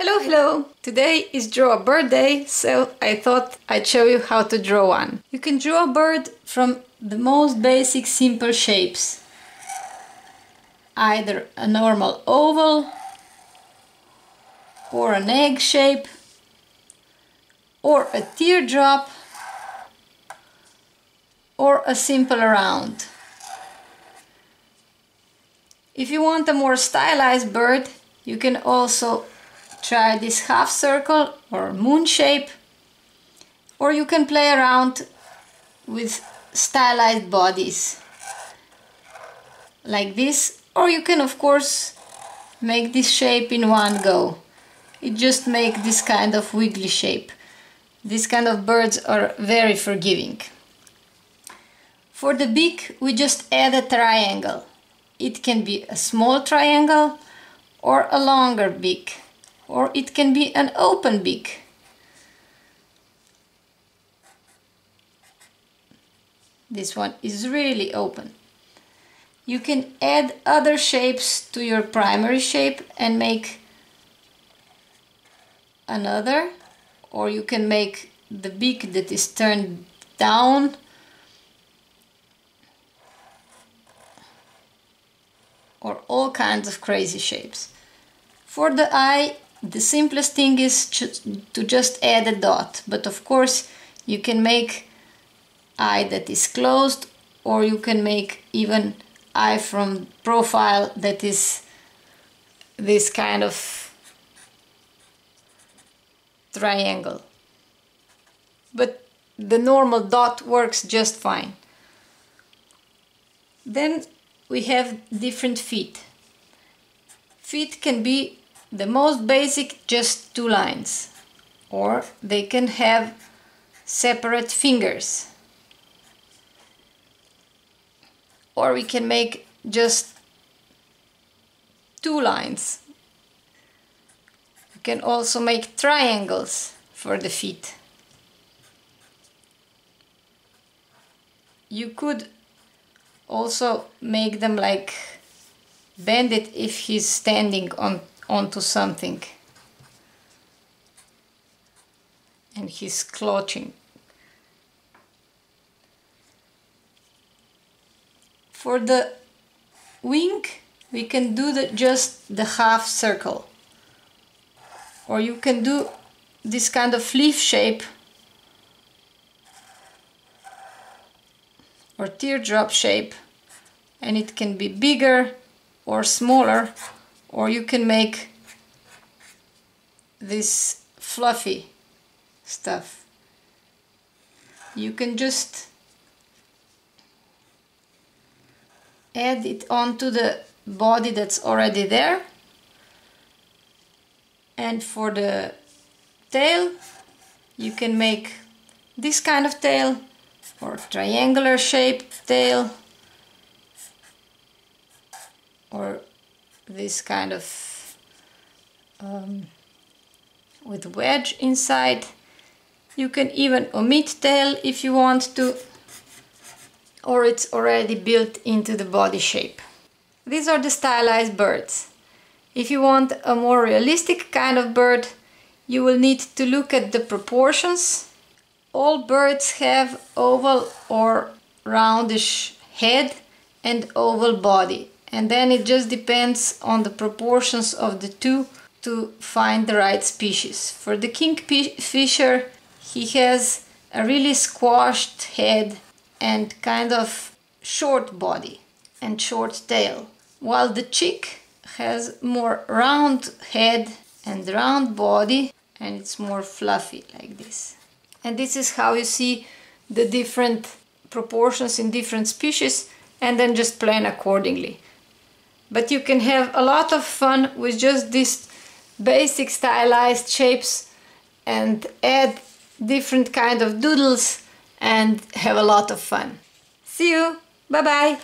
Hello! Today is Draw a Bird Day, so I thought I'd show you how to draw one. You can draw a bird from the most basic simple shapes. Either a normal oval, or an egg shape, or a teardrop, or a simple round. If you want a more stylized bird, you can also try this half circle or moon shape, or you can play around with stylized bodies like this, or you can of course make this shape in one go. It just makes this kind of wiggly shape. These kind of birds are very forgiving. For the beak we just add a triangle. It can be a small triangle or a longer beak, or it can be an open beak. This one is really open. You can add other shapes to your primary shape and make another, or you can make the beak that is turned down, or all kinds of crazy shapes. For the eye, the simplest thing is to just add a dot, but of course you can make eye that is closed, or you can make even eye from profile that is this kind of triangle. But the normal dot works just fine. Then we have different feet. Feet can be the most basic, just two lines, or they can have separate fingers, or we can make just two lines. We can also make triangles for the feet. You could also make them like bend it if he's standing onto something and he's clutching. For the wing we can do just the half circle, or you can do this kind of leaf shape or teardrop shape, and it can be bigger or smaller, or you can make this fluffy stuff. You can just add it onto the body that's already there. And for the tail you can make this kind of tail, or triangular shaped tail, or this kind of with wedge inside. You can even omit tail if you want to, or it's already built into the body shape. These are the stylized birds. If you want a more realistic kind of bird, you will need to look at the proportions. All birds have oval or roundish head and oval body, and then it just depends on the proportions of the two to find the right species. For the kingfisher, he has a really squashed head and kind of short body and short tail, while the chick has more round head and round body, and it's more fluffy like this. And this is how you see the different proportions in different species, and then just plan accordingly. But you can have a lot of fun with just these basic stylized shapes and add different kind of doodles and have a lot of fun. See you! Bye bye!